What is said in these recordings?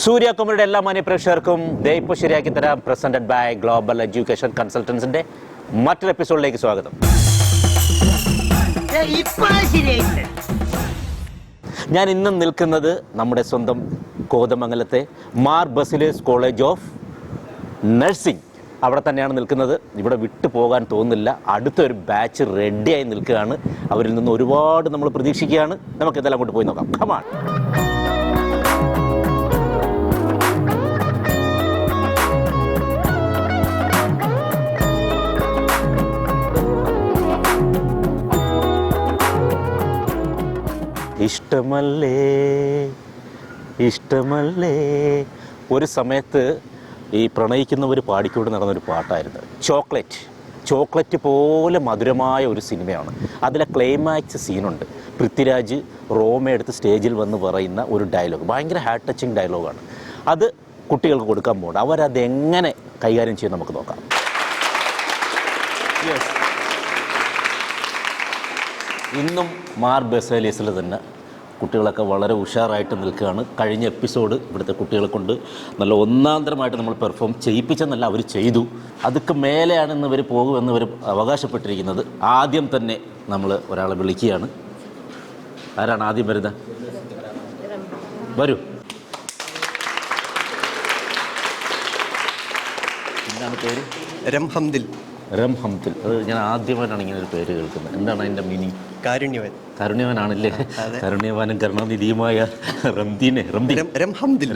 സൂര്യ കുമരിയുടെ എല്ലാ മാന്യ പ്രേക്ഷകർക്കും ഇപ്പോൾ ശരിയാക്കി തരാം പ്രസന്റഡ് ബൈ ഗ്ലോബൽ എഡ്യൂക്കേഷൻ കൺസൾട്ടൻസിന്റെ മറ്റൊരു എപ്പിസോഡിലേക്ക് സ്വാഗതം. ഞാൻ ഇന്നും നിൽക്കുന്നത് നമ്മുടെ സ്വന്തം കോതമംഗലത്തെ മാർ ബസിലേഴ്സ് കോളേജ് ഓഫ് നഴ്സിംഗ് അവിടെ തന്നെയാണ് നിൽക്കുന്നത്. ഇവിടെ വിട്ടു പോകാൻ തോന്നുന്നില്ല. അടുത്തൊരു ബാച്ച് റെഡിയായി നിൽക്കുകയാണ്. അവരിൽ നിന്ന് ഒരുപാട് നമ്മൾ പ്രതീക്ഷിക്കുകയാണ്. നമുക്ക് ഇതെല്ലാം കൊണ്ട് പോയി നോക്കാം. കമാൺ. ഇഷ്ടമല്ലേ ഇഷ്ടമല്ലേ ഒരു സമയത്ത് ഈ പ്രണയിക്കുന്നവർ പാടിക്കൊണ്ട് നടന്നൊരു പാട്ടായിരുന്നു ചോക്ലേറ്റ് പോലെ മധുരമായ ഒരു സിനിമയാണ്. അതിലെ ക്ലൈമാക്സ് സീനുണ്ട്. പൃഥ്വിരാജ് റോമ എടുത്ത് സ്റ്റേജിൽ വന്ന് പറയുന്ന ഒരു ഡയലോഗ്, ഭയങ്കര ഹാർട്ട് ടച്ചിങ് ഡയലോഗാണ്. അത് കുട്ടികൾക്ക് കൊടുക്കാൻ പോകുന്നത്. അവരതെങ്ങനെ കൈകാര്യം ചെയ്യും നമുക്ക് നോക്കാം. ഇന്നും മാർ ബസേലിയസിൽ തന്നെ കുട്ടികളൊക്കെ വളരെ ഉഷാറായിട്ട് നിൽക്കുകയാണ്. കഴിഞ്ഞ എപ്പിസോഡ് ഇവിടുത്തെ കുട്ടികളെ കൊണ്ട് നല്ല ഒന്നാന്തരമായിട്ട് നമ്മൾ പെർഫോം ചെയ്യിപ്പിച്ചെന്നല്ല, അവർ ചെയ്തു. അതൊക്കെ മേലെയാണ് ഇന്ന് ഇവർ പോകുമെന്ന് ഇവർ അവകാശപ്പെട്ടിരിക്കുന്നത്. ആദ്യം തന്നെ നമ്മൾ ഒരാളെ വിളിക്കുകയാണ്. ആരാണ് ആദ്യം വരുന്നത്? വരൂ. എന്താണ് പേര്? രംഹംദിൽ. അത് ഞാൻ ആദ്യമായിട്ടാണ് ഇങ്ങനെ ഒരു പേര് കേൾക്കുന്നത്. എന്താണ് അതിൻ്റെ മീനിങ്? കാരുണ്യവാനാണല്ലേ? കാരുണ്യവാനും കരുണാനിധിയുമായ രംഹംദിൽ.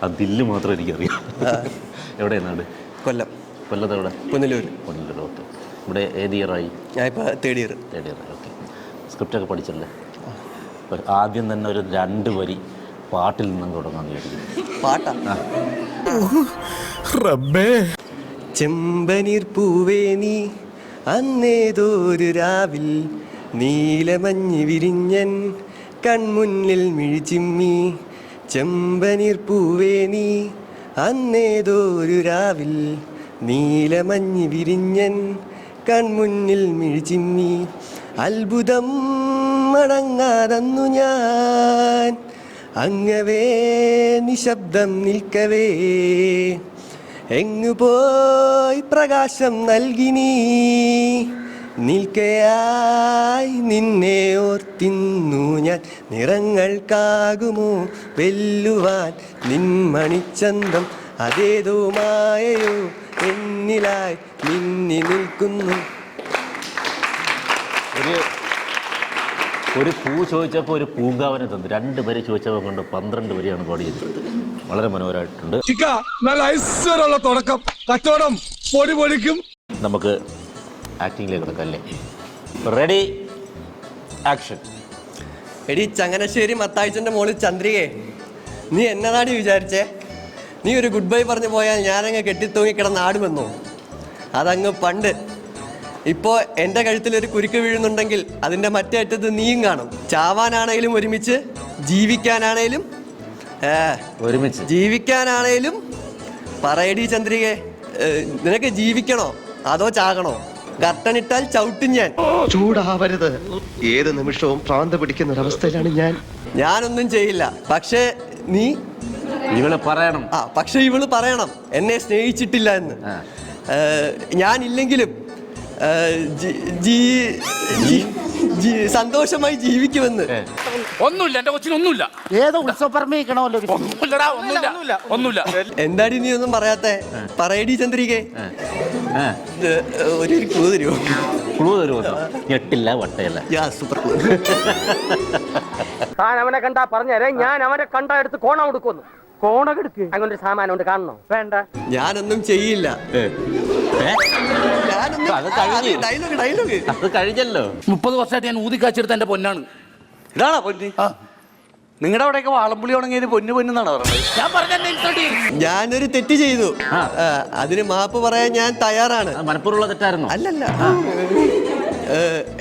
ആ ദില്ല് മാത്രം എനിക്കറിയാം. എവിടെയാണ് നാട്? കൊല്ലത്ത് എവിടെ? പുനലൂർ. ഓക്കെ. ഇവിടെ ഏത് ഇയറായി? Third year. ഓക്കെ. സ്ക്രിപ്റ്റൊക്കെ പഠിച്ചല്ലേ? ആദ്യം തന്നെ ഒരു 2 വരി പാട്ടിൽ നിന്നും തുടങ്ങാന്ന് വിചാരിക്കുന്നു. പാട്ടാ? ചെമ്പനീർ പൂവേ നീ അന്നേതോരു രാവിൽ നീലമഞ്ഞ് വിരിഞ്ഞൻ കൺമുന്നിൽ മിഴിച്ചിമ്മി. ചെമ്പനീർ പൂവേ നീ അന്നേതോരു രാവിൽ നീലമഞ്ഞ് വിരിഞ്ഞൻ കൺമുന്നിൽ മിഴിച്ചിമ്മി. അത്ഭുതം മടങ്ങാതന്നു ഞാൻ അങ്ങവേ നിശബ്ദം നിൽക്കവേ. എങ്ങു പോയി പ്രകാശം നൽകിനീ നിൽക്കയായി നിന്നെ ഓർത്തിന്നു ഞാൻ. നിറങ്ങൾക്കാകുമോ വെല്ലുവാൻ നിൻമണിച്ചന്തം അതേതോ മായയോ എന്നിലായി മിന്നി നിൽക്കുന്നു. ഒരു പൂ ചോദിച്ചപ്പോൾ ഒരു പൂങ്കാവനെ തന്നു. 2 വരി ചോദിച്ചപ്പോൾ കൊണ്ട് 12 വരിയാണ് പാടിയത്. വളരെ മനോഹരമായിട്ടുണ്ട്. നമുക്ക് ആക്ടിങ്ങിലേക്ക് കിടക്കാം അല്ലേ? Ready, action. എടി ചങ്ങനാശ്ശേരി മത്തായിച്ചൻ്റെ മോളിൽ ചന്ദ്രികയെ, നീ എന്നതാണ് വിചാരിച്ചേ? നീ ഒരു ഗുഡ് ബൈ പറഞ്ഞു പോയാൽ ഞാനങ്ങ് കെട്ടിത്തൂങ്ങിക്കിടന്ന് ആടുമെന്നോ? അതങ്ങ് പണ്ട്. ഇപ്പോൾ എൻ്റെ കഴുത്തിലൊരു കുരുക്ക് വീഴുന്നുണ്ടെങ്കിൽ അതിൻ്റെ മറ്റേ അറ്റത്ത് നീയും കാണും. ചാവാനാണേലും ഒരുമിച്ച്, ജീവിക്കാനാണേലും ജീവിക്കാനാണേലും. പറയടി ചന്ദ്രികെ, നിനക്ക് ജീവിക്കണോ അതോ ചാകണോ? കർട്ടനിട്ടാൽ ചവിട്ടും ഞാൻ. ചൂടാവരുത്. ഏത് നിമിഷവും ഭ്രാന്ത് പിടിക്കുന്ന ഒരവസ്ഥയിലാണ് ഞാൻ. ഞാനൊന്നും ചെയ്യില്ല. പക്ഷേ ഇവള് പറയണം. പക്ഷെ ഇവള് പറയണം എന്നെ സ്നേഹിച്ചിട്ടില്ല എന്ന്. ഞാനില്ലെങ്കിലും സന്തോഷമായി ജീവിക്കുമെന്ന്. ഒന്നുമില്ല, എന്റെ കൊച്ചിനൊന്നുമില്ല. ഏതോ ഉത്സവപ്പറമ്പിക്കണമല്ലോ. ഒന്നുമില്ല. എന്താടി നീ ഒന്നും പറയാത്തെ? പറയടി ചന്ദ്രികെ, ഒരു ക്ലൂ തരുമോ? ഞെട്ടില്ല വട്ടയല്ല. Super clue. താൻ അവനെ കണ്ടാ പറഞ്ഞേരെ, ഞാൻ അവനെ കണ്ടാ എടുത്ത് കോണ കൊടുക്കുന്നു. കോണക്കെടുക്ക്. അങ്ങനെ ഒരു സാമാനം കൊണ്ട് കാണണോ? വേണ്ട, ഞാനൊന്നും ചെയ്യില്ല. അത് കഴിഞ്ഞല്ലോ. 30 വർഷമായിട്ട് ഞാൻ ഊതിക്കാച്ചെടുത്ത എന്റെ പൊന്നാണ്. ഇതാണോ പൊന്ന്? നിങ്ങളുടെ അവിടെയൊക്കെ വാളംപുളി ഉണങ്ങിയത് പൊന്നാണ് പറഞ്ഞത്. ഞാൻ പറഞ്ഞ ഞാനൊരു തെറ്റ് ചെയ്തു. അതിന് മാപ്പ് പറയാൻ ഞാൻ തയ്യാറാണ്. മനഃപൂർവ്വമുള്ള തെറ്റായിരുന്നു? അല്ലല്ല.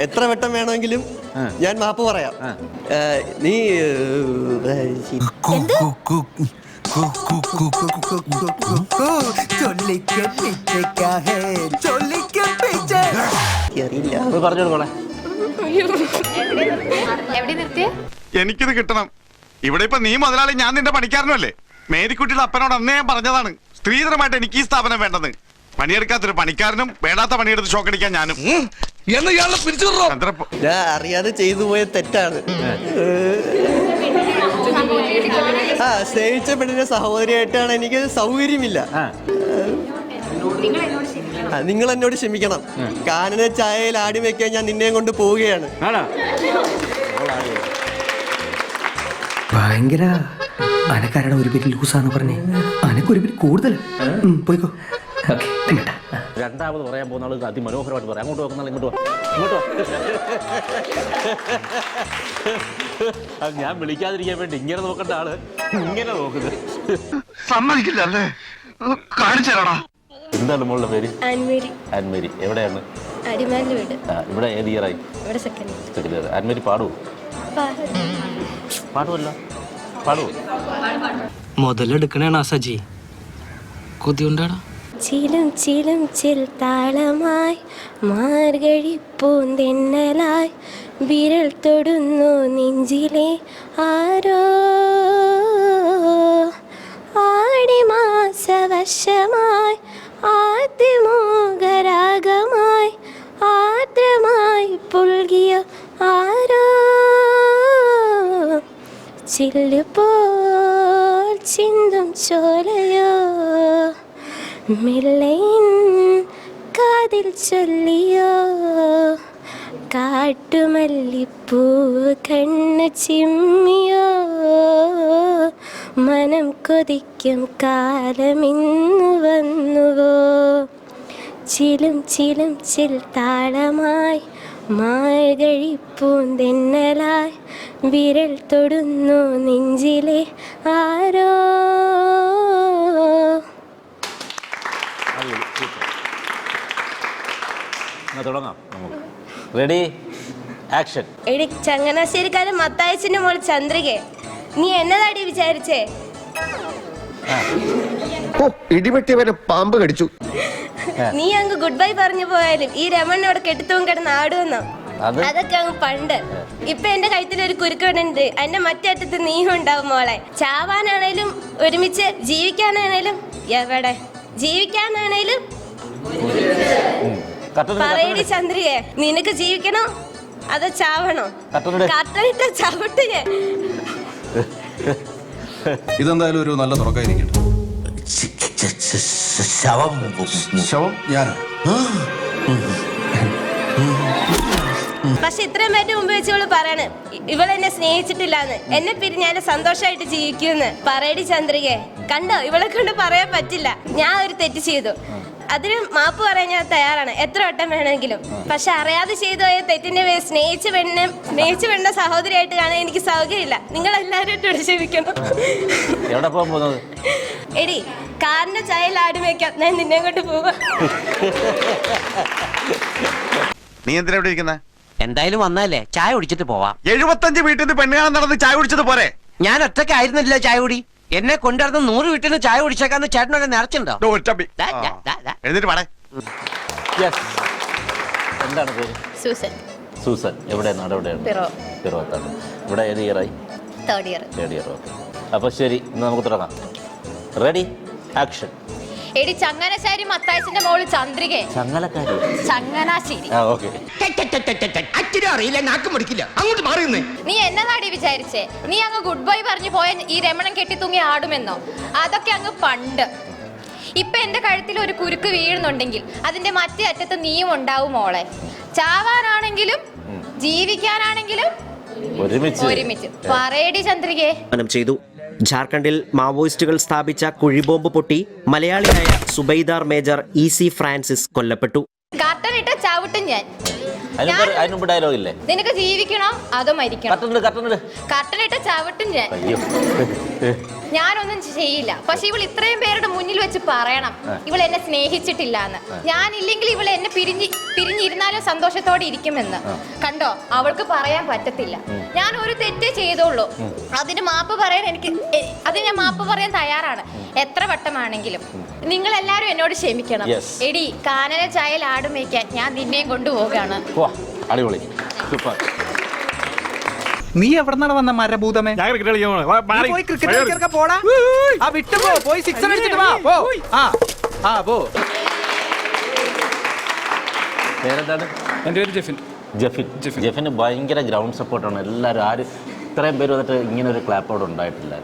എത്ര വട്ടം വേണമെങ്കിലും ഞാൻ മാപ്പ് പറയാം. നീ എനിക്കിത് കിട്ടണം. ഇവിടെ ഇപ്പൊ നീ മുതലാളി, ഞാൻ നിന്റെ പണിക്കാരനല്ലേ? മേരിക്കുട്ടിയുടെ അപ്പനോട് അന്നേ ഞാൻ പറഞ്ഞതാണ്, സ്ത്രീധനമായിട്ട് എനിക്ക് ഈ സ്ഥാപനം വേണ്ടെന്ന്. പണിയെടുക്കാത്തൊരു പണിക്കാരനും വേണ്ടാത്ത പണിയെടുത്ത് ഷോക്കടിക്കാൻ ഞാനും. ഞാൻ അറിയാതെ ചെയ്തു പോയ തെറ്റാണ്. സ്നേഹിച്ച പെണ്ണിന്റെ സഹോദരിയായിട്ടാണ് എനിക്ക് സൗകര്യമില്ല. നിങ്ങൾ എന്നോട് ക്ഷമിക്കണം. കാനന ചായയിൽ ആടി വെക്കാൻ ഞാൻ നിന്നെയും കൊണ്ട് പോവുകയാണ്. ഭയങ്കര അനക്കാരുടെ ഒരു പേര് ലൂസാന്ന് പറഞ്ഞേ, അനക്കൊരു പേര് കൂടുതൽ. പോയിക്കോ. രണ്ടാമത് പറയാൻ പോകുന്ന ആൾ അതിമനോഹരമായിട്ട് പറയാം. അങ്ങോട്ട് നോക്കുന്ന ആൾ ഇങ്ങോട്ട് ഇങ്ങോട്ടോ. ഞാൻ വിളിക്കാതിരിക്കാൻ വേണ്ടി ഇങ്ങനെ നോക്കേണ്ട ആള് ഇങ്ങനെ നോക്കുന്നത് സമ്മതിക്കില്ല അല്ലേ? കാണിച്ചാടാ. എന്താണ് മോളുടെ പേര്? ആൻമേരി. ആൻമേരി. എവിടെയാണ്? അടിമാലിന്റെ വീട്. ഇവിടെ ഏത് ഇയറായി? ഇവിടെ സെക്കൻഡ് ഇയർ. ആൻമേരി പാടുവോ? പാടുവല്ലോ. പാടുവോ? മുതലെടുക്കണേണ സജി, കൊതിയുണ്ടാടാ. ചിലും ചിലും ചിൽ താളമായി മാർഗഴി പൂന്തെന്നലായി വിരൽ തൊടുന്നു നെഞ്ചിലെ ആരോ ആടി മാസവശമായി ആദ്യമോകരാഗമായി ആദ്രമായി പുൽകിയ ആരോ ചില്ലുപോൽ ചിന്തും ചോലയോ മെല്ലയിൻ കാതിൽ ചൊല്ലിയോ കാട്ടുമല്ലിപ്പൂവ് കണ്ണു ചിമ്മിയോ മനം കൊതിക്കും കാലമിന്നു വന്നുവോ ചിലും ചിലും ചിൽ താളമായി മാർഗഴി പൂന്തെന്നലായി വിരൽ തൊടുന്നു നെഞ്ചിലെ ആരോ. തുടങ്ങാം നമുക്ക്. Ready, action. എടി ചങ്ങനാശ്ശേരിക്കാരൻ മത്തായച്ചന്റെ മോൾ ചന്ദ്രികെ, നീ എന്നതാടി വിചാരിച്ചേ? ഇടിപെട്ടിയവരെ പാമ്പ് കടിച്ചു. നീ അങ്ങ് ഗുഡ് ബൈ പറഞ്ഞു പോയാലും ഈ രമണ്ണോട് കെട്ടിത്തവും കിടന്ന് ആടുവന്നോ? അതൊക്കെ അങ്ങ് പണ്ട്. ഇപ്പൊ എന്റെ കഴുത്തിൽ ഒരു കുരുക്കുണ്ട്, എന്റെ മറ്റേ അറ്റത്ത് നീയും ഉണ്ടാവും മോളെ. ചാവാനാണേലും ഒരുമിച്ച്, ജീവിക്കാനാണേലും എവിടെ, ജീവിക്കാനാണേലും പറയടി ചന്ദ്രികെ, നിനക്ക് ജീവിക്കണോ അതോ ചാവണോ? കട്ടനിട്ട ചവിട്ടിയെ. ഇതെന്തായാലും ഒരു നല്ല തുറക്കായിരിക്കട്ടെ. ശവം ഞാനോ? പക്ഷെ ഇത്രയും പേരുടെ മുമ്പ് വെച്ച് ഇവള് പറയാണ് ഇവളെന്നെ സ്നേഹിച്ചിട്ടില്ലാന്ന്, എന്നെ പിരിഞ്ഞാൽ സന്തോഷമായിട്ട് ജീവിക്കുമെന്ന്. പറയടി ചന്ദ്രികെ, കണ്ടോ ഇവളെ കൊണ്ട് പറയാൻ പറ്റില്ല. ഞാൻ ഒരു തെറ്റ് ചെയ്തു, അതിന് മാപ്പ് പറയാൻ ഞാൻ തയ്യാറാണ്, എത്ര വട്ടം വേണമെങ്കിലും. പക്ഷെ അറിയാതെ ചെയ്തു പോയ തെറ്റിന്റെ പേര് സ്നേഹിച്ച പെണ്ണ സഹോദരിയായിട്ട് കാണാൻ എനിക്ക് സൗകര്യമില്ല. നിങ്ങൾ എല്ലാവരും എന്നോട് ക്ഷമിക്കണം. എടി കാറിന്റെ ചായയിൽ ആടി വെക്കാം, ഞാൻ നിന്നെ കൊണ്ട് പോവാ. നീ എന്തിനാ ഇവിടെ ഇരിക്കുന്നത്? എന്തായാലും വന്നല്ലേ, ചായ കുടിച്ചിട്ട് പോവാം. 75 വീട്ടിൽ നിന്ന് പെണ്ണ് കാണാൻ നടന്ന് ചായ കുടിച്ചത് പോരെ? ഞാൻ ഒറ്റയ്ക്കായിരുന്നില്ല ചായ കുടി. എന്നെ കൊണ്ടുവരുന്ന 100 വീട്ടിൽ നിന്ന് ചായ കുടിച്ചേക്കാന്ന് ചേട്ടനോട് നേർച്ചുണ്ടോ? എഴുന്നേറ്റ് പാടേ. എന്താണ് പേര്? സൂസൻ. സൂസൻ. എവിടെയാണ്? നാട് എവിടെയാണ്? പിറവത്താണ്. ഇവിടെ ഏത് ഇയറായി? Third year. ഓക്കെ. അപ്പോൾ ശരി, ഇന്ന് നമുക്ക് തുടങ്ങാം. Ready, action. എടി ചങ്ങനാശ്ശേരി മത്തായച്ചന്റെ മോള് ചന്ദ്രികെ. ചങ്ങലക്കാരി? ചങ്ങനാശ്ശേരി. ഓക്കെ. അറിയില്ല, നാക്ക് മുടിക്കില്ല, അങ്ങോട്ട് മാറിയുന്നേ. നീ എന്നതാടി വിചാരിച്ചേ? നീ അങ്ങ് ഗുഡ് ബൈ പറഞ്ഞു പോയ ഈ രമണൻ കെട്ടി തൂങ്ങി ആടുമെന്നോ? അതൊക്കെ അങ്ങ് പണ്ട്. ഇപ്പൊ എന്റെ കഴുത്തിൽ ഒരു കുരുക്ക് വീഴുന്നുണ്ടെങ്കിൽ അതിന്റെ മറ്റേ അറ്റത്ത് നീയും ഉണ്ടാവും മോളെ. ചാവാനാണെങ്കിലും ജീവിക്കാനാണെങ്കിലും ഒരുമിച്ച്. പറയടി ചന്ദ്രികെ. ചെയ്തു. ജാർഖണ്ഡിൽ മാവോയിസ്റ്റുകൾ സ്ഥാപിച്ച കുഴിബോംബ് പൊട്ടി മലയാളിയായ സുബൈദാർ മേജർ EC ഫ്രാൻസിസ് കൊല്ലപ്പെട്ടു. കട്ടനിട്ട ചവിട്ടും ഞാൻ. ഡയലോഗില്ലേ? നിനക്ക് ജീവിക്കണോ അതോ മരിക്കണോ? കട്ടനിട്ട ചവിട്ടും ഞാൻ. ഞാനൊന്നും ചെയ്യില്ല. പക്ഷെ ഇവൾ ഇത്രയും പേരുടെ മുന്നിൽ വെച്ച് പറയണം ഇവൾ എന്നെ സ്നേഹിച്ചിട്ടില്ല എന്ന്. ഞാനില്ലെങ്കിൽ ഇവൾ എന്നെ പിരിഞ്ഞിരുന്നാലും സന്തോഷത്തോടെ ഇരിക്കുമെന്ന്. കണ്ടോ, അവൾക്ക് പറയാൻ പറ്റത്തില്ല. ഞാൻ ഒരു തെറ്റേ ചെയ്തോളൂ, അതിന് മാപ്പ് പറയാൻ ഞാൻ മാപ്പ് പറയാൻ തയ്യാറാണ്, എത്ര വട്ടമാണെങ്കിലും. നിങ്ങൾ എല്ലാരും എന്നോട് ക്ഷമിക്കണം. എടി കാനന ചായയിൽ ആടും വയ്ക്കാൻ ഞാൻ നിന്നെയും കൊണ്ടുപോകാണ്. അടിപൊളി, സൂപ്പർ. നീ എവിടെ നിന്നാണ് വന്ന മരഭൂതമേ? ഞാൻ ക്രിക്കറ്റ് കളിക്കാൻ പോണേ. നീ പോയി ക്രിക്കറ്റ് കളിക്കാൻ പോടാ. ആ വിട്ടു പോ, പോയി സിക്സർ അടിച്ചിട്ട് വാ. പോ. ആ പോ. പേരെന്താണ്? എൻ്റെ പേര് ജെഫിൻ. ജെഫിന് ഭയങ്കര ഗ്രൗണ്ട് സപ്പോർട്ടാണ്. എല്ലാവരും ഇത്രയും പേര് വന്നിട്ട് ഇങ്ങനെ ഒരു ക്ലാപ്പ് അവിടെ ഉണ്ടായിട്ടില്ല.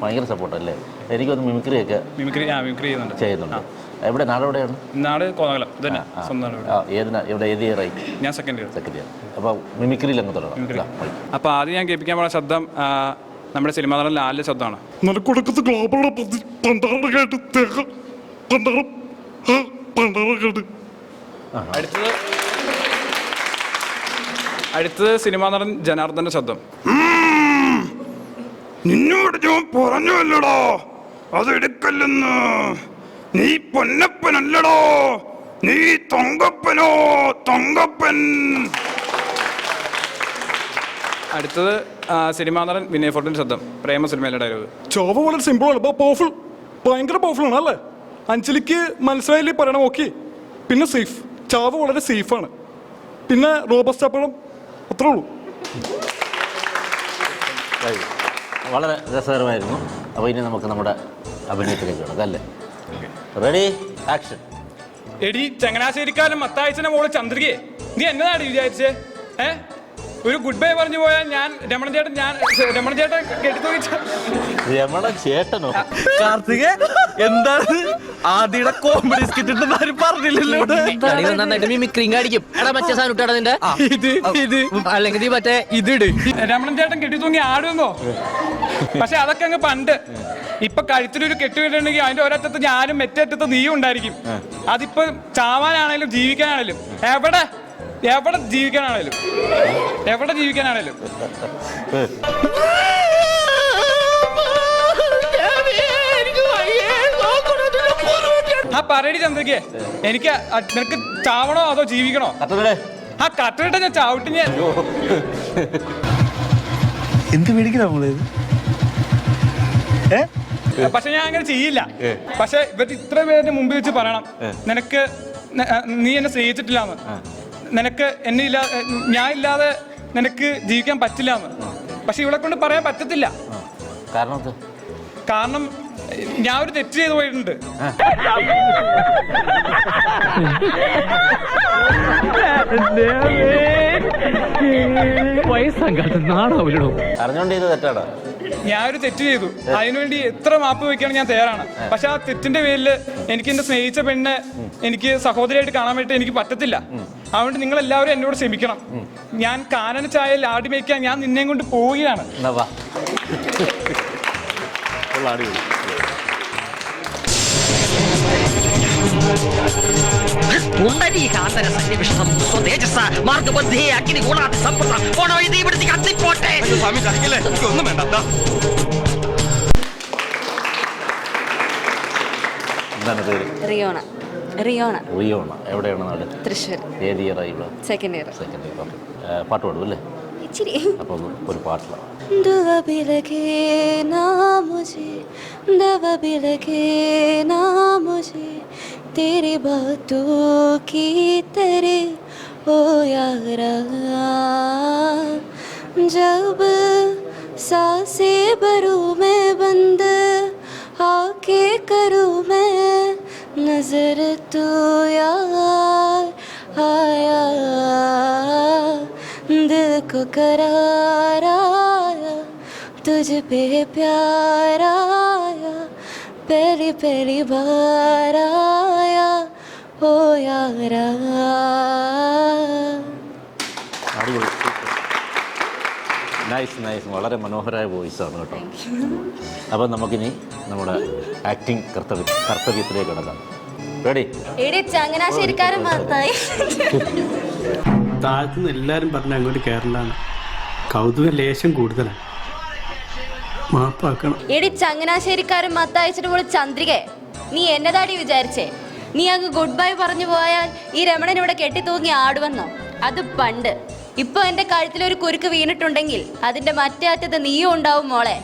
ഭയങ്കര സപ്പോർട്ടല്ലേ? എനിക്കൊന്ന് മിമിക്രി ചെയ്യുന്നുണ്ട്. എവിടെ നാടെവിടെയാണ്? നാട് കോതമംഗലം. ഇവിടെ ഏത് ഇയറായി? ഞാൻ സെക്കൻഡ് ഇയർ. അപ്പോൾ മിമിക്രിയിൽ അങ്ങ് തുടങ്ങാം. അപ്പോൾ ആദ്യം ഞാൻ കേൾപ്പിക്കാൻ പോണ ശബ്ദം നമ്മുടെ സിനിമാ നടൻ ലാലിൻ്റെ ശബ്ദമാണ്. അടുത്തത് സിനിമാ നടൻ ജനാർദ്ദൻ്റെ ശബ്ദം. നിന്നോട് ഞാൻ പറഞ്ഞല്ലോ അതെടുക്കല്ലെന്ന്. നീ പൊന്നപ്പനല്ലടോ, നീ തൊങ്കപ്പനോ തൊങ്കപ്പൻ. അടുത്തത് സിനിമാ നടൻ വിനയ് ഫോർട്ടിൻ്റെ ശബ്ദം. പ്രേമ സിനിമയിലെ ഡയലോഗ്. ചോവ വളരെ സിമ്പിളാണ്, പവർഫുൾ, ഭയങ്കര പവർഫുൾ ആണ് അല്ലേ? അഞ്ജലിക്ക് മനസ്സിലായില്ലേ പറയണം? ഓക്കെ. പിന്നെ സേഫ്, ചാവ വളരെ സേഫാണ്. പിന്നെ റോബസ്റ്റപ്പഴം, അത്രേ ഉള്ളൂ. വളരെ രസകരമായിരുന്നു. അപ്പോൾ ഇനി നമുക്ക് നമ്മുടെ അഭിനയത്തിലേക്ക് കിടക്കാം അല്ലേ? Ready, action. എടി ചങ്ങനാശ്ശേരിക്കാരൻ മത്തായിച്ചന്റെ മോള് ചന്ദ്രികയെ നീ എന്നതാണ് വിചാരിച്ചേ? ഒരു ഗുഡ് ബൈ പറഞ്ഞു പോയാൽ ഞാൻ രമണ ചേട്ടൻ കെട്ടിത്തൂക്കി. രമണ ചേട്ടനോ? കാർത്തിക എന്താണ് ആദ്യയുടെ കോമഡി സ്കിറ്റ് പറഞ്ഞില്ലല്ലോ. അല്ലെങ്കിൽ മറ്റേ ഇതിട് രമണൻ ചേട്ടൻ കെട്ടിത്തൂങ്ങി ആടുന്നോ? പക്ഷെ അതൊക്കെ അങ്ങ് പണ്ട്. ഇപ്പൊ കഴുത്തിലൊരു കെട്ട് കിട്ടുന്നുണ്ടെങ്കിൽ അതിന്റെ ഒരറ്റത്ത് ഞാനും മറ്റേ അറ്റത്ത് നീയും ഉണ്ടായിരിക്കും. അതിപ്പോ ചാവാനാണേലും ജീവിക്കാനാണേലും എവിടെ ജീവിക്കാനാണേലും ആ പറയടി ചന്ദ്രയ്ക്ക്, എനിക്ക് നിനക്ക് ചാവണോ അതോ ജീവിക്കണോ? ആ കട്ടിലിട്ട ഞാൻ ചാവിട്ട് ഞാൻ. എന്ത് മേടിക്കണം നമ്മള്? പക്ഷെ ഞാൻ അങ്ങനെ ചെയ്യില്ല. പക്ഷെ ഇവർ ഇത്ര പേരുടെ മുമ്പിൽ വെച്ച് പറയണം, നിനക്ക് നീ എന്നെ സ്നേഹിച്ചിട്ടില്ലാന്ന്, നിനക്ക് ഞാൻ ഇല്ലാതെ നിനക്ക് ജീവിക്കാൻ പറ്റില്ലാന്ന്. പക്ഷെ ഇവളെ കൊണ്ട് പറയാൻ പറ്റത്തില്ല. കാരണം ഞാൻ ഒരു തെറ്റ് ചെയ്തു പോയിട്ടുണ്ട്. ഞാൻ ഒരു തെറ്റ് ചെയ്തു, അതിനുവേണ്ടി എത്ര മാപ്പ് വയ്ക്കാണ് ഞാൻ തയ്യാറാണ്. പക്ഷെ ആ തെറ്റിന്റെ പേരിൽ എനിക്ക് എന്റെ സ്നേഹിച്ച പെണ്ണ് എനിക്ക് സഹോദരിയായിട്ട് കാണാൻ വേണ്ടി എനിക്ക് പറ്റത്തില്ല. അതുകൊണ്ട് നിങ്ങൾ എല്ലാവരും എന്നോട് ക്ഷമിക്കണം. ഞാൻ കാനന ചായ ലാടി മേയ്ക്കാൻ ഞാൻ നിന്നെയും കൊണ്ട് പോവുകയാണ്. റിയോണ. എവിടെയാണ് നാട്? തൃശ്ശൂർ. ഏത് ഇയറായി? Second year. പാട്ട് പാടും അല്ലേ? അപ്പോൾ ഒരു പാട്ടിലാണ്. दवा भी लगे ना मुझे तेरी बातों की तरह ओ यारा, जब सांसें भरूं मैं बंद आके करूं मैं नजर तो यार आया, दिल को करार आया, तुझ पे प्यार आया, पहली बार आया ओ यारा. നൈസ്, വളരെ മനോഹരമായ വോയിസാണ് കേട്ടോ. അപ്പം നമുക്കിനി നമ്മുടെ ആക്ടിങ് കർത്തവ്യത്തിലേക്ക് കിടക്കാം. റെഡി? ചങ്ങനാശ്ശേരിക്കാരൻ മത്തായി. താഴ്ത്തുനിന്ന് എല്ലാവരും പറഞ്ഞ അങ്ങോട്ട് കയറണ്ടാണ്. കൗതുക ലേശം കൂടുതലാണ്. മാപ്പാക്കണം. ചങ്ങനാശ്ശേരിക്കാരൻ മത്തായിച്ചിട്ട് കൂടെ ചന്ദ്രികെ നീ എന്നതാടി വിചാരിച്ചേ? നീ അങ്ങ് ഗുഡ് ബൈ പറഞ്ഞു പോയാൽ ഈ രമണൻ ഇവിടെ കെട്ടിത്തൂങ്ങി ആടുവന്നോ? അത് പണ്ട്. ഇപ്പൊ എന്റെ കഴുത്തിലൊരു കുരുക്ക് വീണിട്ടുണ്ടെങ്കിൽ അതിന്റെ മറ്റേ അറ്റത്ത് നീയും ഉണ്ടാവും മോളെ.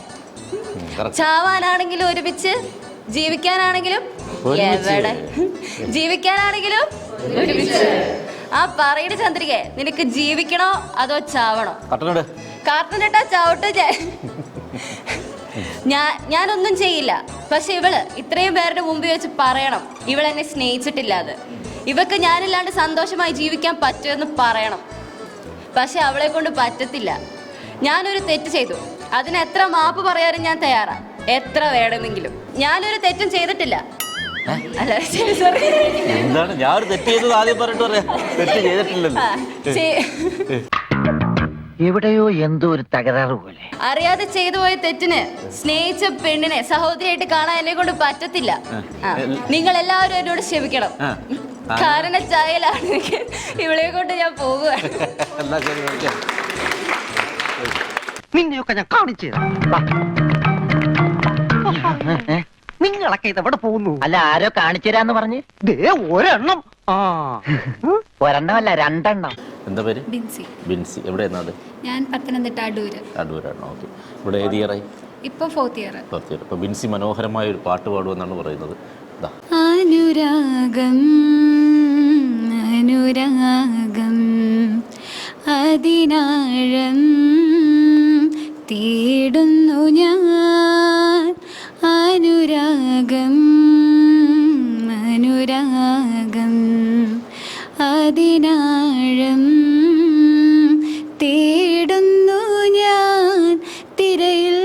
ചാവാനാണെങ്കിലും ഒരുമിച്ച്, ജീവിക്കാനാണെങ്കിലും എവിടെ, ജീവിക്കാനാണെങ്കിലും ഒരുമിച്ച്. ആ പറയണ ചന്ദ്രികെ, നിനക്ക് ജീവിക്കണോ അതോ ചാവണോ? കാർട്ടൂൺ ചവിട്ട് ഞാനൊന്നും ചെയ്യില്ല. പക്ഷെ ഇവള് ഇത്രയും പേരുടെ മുമ്പിൽ വെച്ച് പറയണം ഇവളെന്നെ സ്നേഹിച്ചിട്ടില്ലാതെ. ഇവക്ക് ഞാനില്ലാണ്ട് സന്തോഷമായി ജീവിക്കാൻ പറ്റുമെന്ന് പറയണം. പക്ഷെ അവളെ കൊണ്ട് പറ്റത്തില്ല. ഞാനൊരു തെറ്റ് ചെയ്തു, അതിന് എത്ര മാപ്പ് പറയാനും ഞാൻ തയ്യാറാ, എത്ര വേണമെങ്കിലും. ഞാനൊരു തെറ്റും ചെയ്തിട്ടില്ല. അല്ല സോറി, എന്താണ് ഞാൻ ഒരു തെറ്റ് ചെയ്തത് ആദ്യം പറഞ്ഞിട്ട് പറയാം. തെറ്റ് ചെയ്തിട്ടില്ലല്ലോ. എവിടെയോ എന്തോ ഒരു തകരാറ് പോലെ. അറിയാതെ ചെയ്തു പോയ തെറ്റിന് സ്നേഹിച്ച പെണ്ണിനെ സഹോദരിയായിട്ട് കാണാൻ എന്നെ കൊണ്ട് പറ്റത്തില്ല. നിങ്ങൾ എല്ലാവരും എന്നോട് ക്ഷമിക്കണം. കാരണം ചായലാണ് ഇവളെ കൊണ്ട് ഞാൻ പോവുകയാണ്. നിന്നെയൊക്കെ ഞാൻ കാണിച്ചു നിങ്ങളൊക്കെ ഇതെവിടെ പോകുന്നു? അല്ല ആരോ കാണിച്ചു തരാന്ന് പറഞ്ഞ് ഒരെണ്ണം. ഒരെണ്ണമല്ല 2 എണ്ണം. എന്താ പേര്? ബിൻസി. ബിൻസി. എവിടെയാണ് നാട്? ഞാൻ പത്തനംതിട്ട അടൂര്. അടൂരാണ്. ഓക്കെ. ഇവിടെ ഏത് ഇയറായി? ഇപ്പൊ 4th ഇയർ. 4th year. ഇപ്പൊ ബിൻസി മനോഹരമായ ഒരു പാട്ട് പാടുമെന്നാണ് പറയുന്നത്. അനുരാഗം അനുരാഗം അതിനാഴം തേടുന്നു ഞാൻ. അനുരാഗം അനുരാഗം അതിനാഴം തേടുന്നു ഞാൻ. തിരയിൽ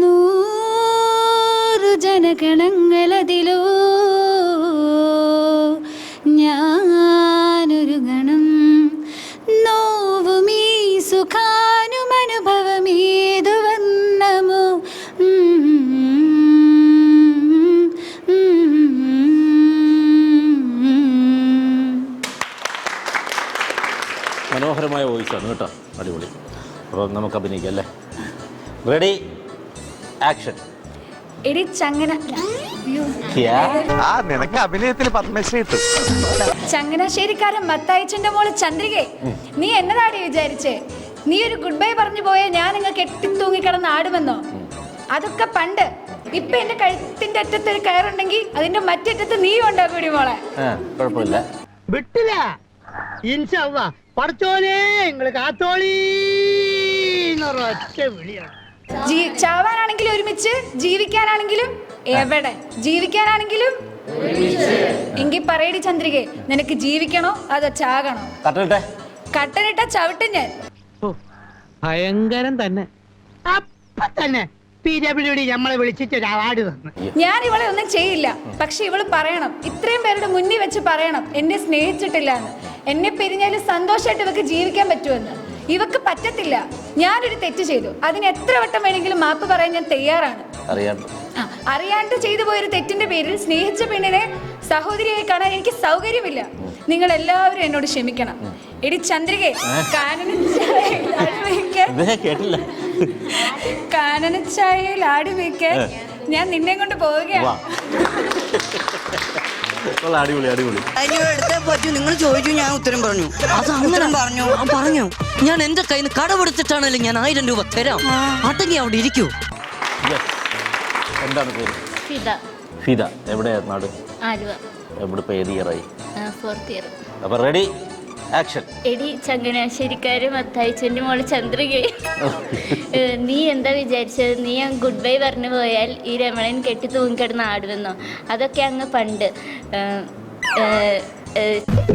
100 ജനഗണങ്ങളതിലോ ഞാനൊരു ഗണം. നോവുമീ സുഖാനുമനുഭവമേതു വന്നമോ. മനോഹരമായ വോയിസാണ് കേട്ടോ. അടിപൊളി. അപ്പം നമുക്ക് അഭിനയിക്കാം അല്ലേ? Ready, action. എടി ചങ്ങന നിനക്ക് അഭിനയത്തിൽ പത്മശ്രീ കിട്ടും. ചങ്ങനാശ്ശേരിക്കാരൻ മത്തായിച്ചന്റെ മോള് ചന്ദ്രികെ, നീ എന്നതാടി വിചാരിച്ചേ? നീ ഒരു ഗുഡ് ബൈ പറഞ്ഞു പോയ ഞാൻ അങ്ങ് കെട്ടിത്തൂങ്ങിക്കിടന്ന് ആടുമെന്നോ? അതൊക്കെ പണ്ട്. ഇപ്പൊ എന്റെ കഴുത്തിന്റെ അറ്റത്ത് ഒരു കയറുണ്ടെങ്കിൽ അതിന്റെ മറ്ററ്റത്ത് നീ ഉണ്ടാക്കൂടി മോളെ. കുഴപ്പമില്ല. വിട്ടില്ല. ഇൻഷാല്ലാ പഠിച്ചോലേ നിങ്ങള് കാത്തോളി ഒറ്റ വിളിയാണ്. ചാവാനാണെങ്കിലും ഒരുമിച്ച്, ജീവിക്കാനാണെങ്കിലും എവിടെ, ജീവിക്കാനാണെങ്കിലും. എങ്കിൽ പറയടി ചന്ദ്രികെ, നിനക്ക് ജീവിക്കണോ അതോ ചാകണോ? കട്ടനിട്ട ചവിട്ടും ഞാൻ. ഭയങ്കരം തന്നെ. അപ്പൊ തന്നെ പിരിപിടി നമ്മളെ വിളിച്ചിട്ട് ഒരു അവാർഡ് തന്നു. ഞാൻ ഇവളെ ഒന്നും ചെയ്യില്ല. പക്ഷെ ഇവള് പറയണം, ഇത്രയും പേരുടെ മുന്നിൽ വെച്ച് പറയണം എന്നെ സ്നേഹിച്ചിട്ടില്ല എന്ന്. എന്നെ പിരിഞ്ഞാലും സന്തോഷമായിട്ട് ഇവക്ക് ജീവിക്കാൻ പറ്റുമെന്ന്. ഇവക്ക് പറ്റത്തില്ല. ഞാനൊരു തെറ്റ് ചെയ്തു, അതിന് എത്ര വട്ടം വേണമെങ്കിലും മാപ്പ് പറയാൻ ഞാൻ തയ്യാറാണ്. അറിയാണ്ട് ചെയ്തു പോയൊരു തെറ്റിന്റെ പേരിൽ സ്നേഹിച്ച പെണ്ണിനെ സഹോദരിയായി കാണാൻ എനിക്ക് സൗകര്യമില്ല. നിങ്ങൾ എല്ലാവരും എന്നോട് ക്ഷമിക്കണം. എടി ചന്ദ്രികെ, കാനനച്ചായയിൽ ആടി വയ്ക്കാൻ ഞാൻ നിന്നെ കൊണ്ട് പോവുകയാണ്. നിങ്ങൾ ചോദിച്ചു, ഞാൻ ഉത്തരം പറഞ്ഞു. പറഞ്ഞു ഞാൻ എന്റെ കയ്യിൽ നിന്ന് കടമെടുത്തിട്ടാണല്ലോ ഞാൻ 1000 രൂപ തരാം. അടങ്ങി അവിടെ ഇരിക്കൂ. എന്താണ് പേര്? ഫിദ. എവിടെയാ നാട്? ആലുവ. എവിടെ ഇപ്പൊ ഏത് ഇയറായി? 4th year. അപ്പൊ റെഡി, ആക്ഷൻ. എടി ചങ്ങനാശ്ശേരിക്കാര് മത്തായിച്ചന്റെ മോള് ചന്ദ്രികെ, നീ എന്താ വിചാരിച്ചത്? നീ ഗുഡ് ബൈ പറഞ്ഞു പോയാൽ ഈ രമണൻ കെട്ടി തൂങ്ങിക്കിടന്ന് ആടുമെന്നോ? അതൊക്കെ അങ്ങ് പണ്ട്.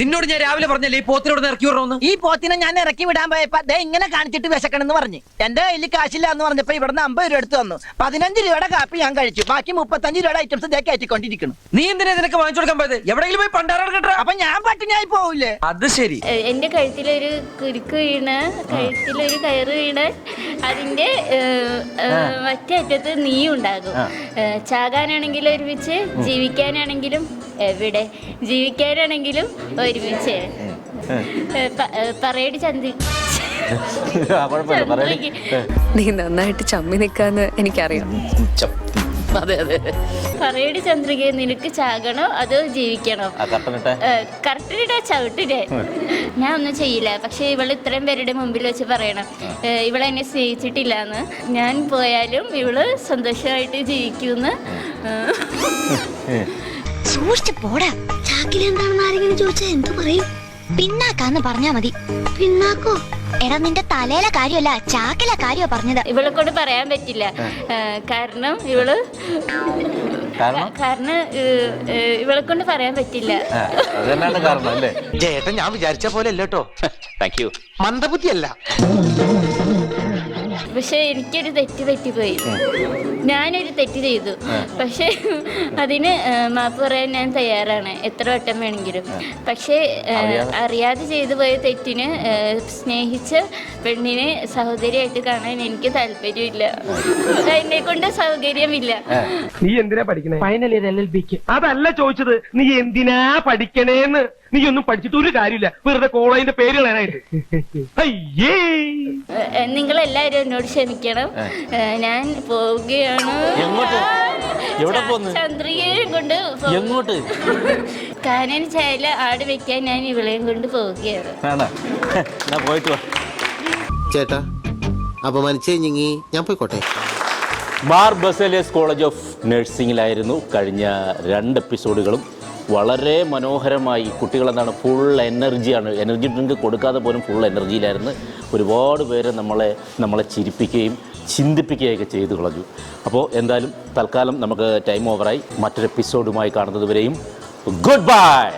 നിന്നോട് ഞാൻ രാവിലെ പറഞ്ഞല്ലേ ഈ പോത്തിനോട് ഇറക്കി വിടണമെന്ന്. ഈ പോത്തിനെ ഞാൻ ഇറക്കി വിടാൻ പോയപ്പോ ദേ ഇങ്ങനെ കാണിച്ചിട്ട് വിശക്കണെന്ന് പറഞ്ഞു. എന്റെ കയ്യിൽ കാശില്ല എന്ന് പറഞ്ഞപ്പോ ഇവിടുന്ന് 50 രൂപ എടുത്തു തന്നു. 15 രൂപയുടെ കാപ്പി ഞാൻ കഴിച്ചു. ബാക്കി 35 രൂപയുടെ ഐറ്റംസ് ഇതേ കയറ്റിക്കൊണ്ടിരിക്കുന്നു. നീ എന്തിനാ നിനക്ക് വാങ്ങിച്ചു കൊടുക്കാൻ പോയത്? എവിടെയെങ്കിലും പോയി പണ്ടാരം കേട്ടോ. അപ്പൊ ഞാൻ പട്ടിണിയായി പോവില്ലേ? അത് ശരി. എന്റെ കഴുത്തിലൊരു കുരുക്ക് വീണ്, കഴുത്തിലൊരു കയറ് വീണ്, അതിന്റെ മറ്റേ അറ്റത്ത് നീ ഉണ്ടാകും. ചാകാനാണെങ്കിലും ഒരുമിച്ച്, ജീവിക്കാനാണെങ്കിലും എവിടെ, ജീവിക്കാനാണെങ്കിലും ഒരുമിച്ച്. പറയടി ചന്ദ്രി. നീ നന്നായിട്ട് ചമ്മി നിൽക്കാന്ന് എനിക്കറിയാം. അതെ അതെ. പറയടി ചന്ദ്രിക, നിനക്ക് ചാകണോ അതോ ജീവിക്കണോ? കറക്റ്റിട്ടാ ചവിട്ടിട്ടേ. ഞാൻ ഒന്നും ചെയ്യില്ല. പക്ഷെ ഇവള് ഇത്രയും പേരുടെ മുമ്പിൽ വെച്ച് പറയണം ഇവളെന്നെ സ്നേഹിച്ചിട്ടില്ല എന്ന്. ഞാൻ പോയാലും ഇവള് സന്തോഷമായിട്ട് ജീവിക്കൂന്ന്. സൂക്ഷിച്ചു പോടാ. ചാക്കിൽ എന്താണെന്ന് ആരെങ്കിലും ചോദിച്ചാൽ എന്തു പറയും? പിന്നാക്കാന്ന് പറഞ്ഞാ മതി. പിന്നാക്കോ? എടാ നിന്റെ തലയിലെ കാര്യമല്ല ചാക്കിലെ കാര്യമാ പറഞ്ഞത്. ഇവളെ കൊണ്ട് പറയാൻ പറ്റില്ല. കാരണം ഇവളെ കൊണ്ട് പറയാൻ പറ്റില്ല. അതെന്നാണ് കാരണം അല്ലേ? ചേട്ടൻ ഞാൻ വിചാരിച്ച പോലെ അല്ല കേട്ടോ. Thank you. മന്ദബുദ്ധിയല്ല. പക്ഷെ എനിക്കൊരു തെറ്റ് പറ്റിപ്പോയി. ഞാനൊരു തെറ്റ് ചെയ്തു. പക്ഷെ അതിന് മാപ്പ് പറയാൻ ഞാൻ തയ്യാറാണ്, എത്ര വട്ടം വേണമെങ്കിലും. പക്ഷേ അറിയാതെ ചെയ്തു പോയ തെറ്റിന് സ്നേഹിച്ച പെണ്ണിനെ സഹോദരിയായിട്ട് കാണാൻ എനിക്ക് താല്പര്യമില്ല. എന്നെ കൊണ്ട് സൗകര്യമില്ല. നീ എന്തിനാ പഠിക്കണേ? ഫൈനൽ ഇയർ LLBക്ക്. അതല്ല ചോദിച്ചത്, നീ എന്തിനാ പഠിക്കണേന്ന്. നീ ഒന്നും പഠിച്ചിട്ട് ഒരു കാര്യമില്ല, വെറുതെ കോളേജിന്റെ പേര് കളയാനായിട്ട്. അയ്യേ, നിങ്ങളെല്ലാവരും എന്നോട് ക്ഷമിക്കണം. ഞാൻ പോവുകയാണ്. എങ്ങോട്ട്? എവിടെ പോന്ന്? ചന്ദ്രികയെ കൊണ്ട്. എങ്ങോട്ട്? കാനൻ ചായല ആട് വെക്കാൻ ഞാൻ ഇവളെയും കൊണ്ട് പോവുകയാണ്. പോയിട്ട് വാ ചേട്ടാ. അപമാനിച്ചേ ഞാൻ പോയിക്കോട്ടെ. മാർ ബസേലിയസ് കോളേജ് ഓഫ് നഴ്സിംഗിലായിരുന്നു കഴിഞ്ഞ 2 എപ്പിസോഡുകളും. വളരെ മനോഹരമായി കുട്ടികളെന്താണ് ഫുൾ എനർജിയാണ്. എനർജി ഡ്രിങ്ക് കൊടുക്കാതെ പോലും ഫുൾ എനർജിയിലായിരുന്നു. ഒരുപാട് പേര് നമ്മളെ ചിരിപ്പിക്കുകയും ചിന്തിപ്പിക്കുകയൊക്കെ ചെയ്തു കളഞ്ഞു. അപ്പോൾ എന്തായാലും തൽക്കാലം നമുക്ക് ടൈം ഓവറായി. മറ്റൊരു എപ്പിസോഡുമായി കാണുന്നത് വരെയും ഗുഡ് ബൈ.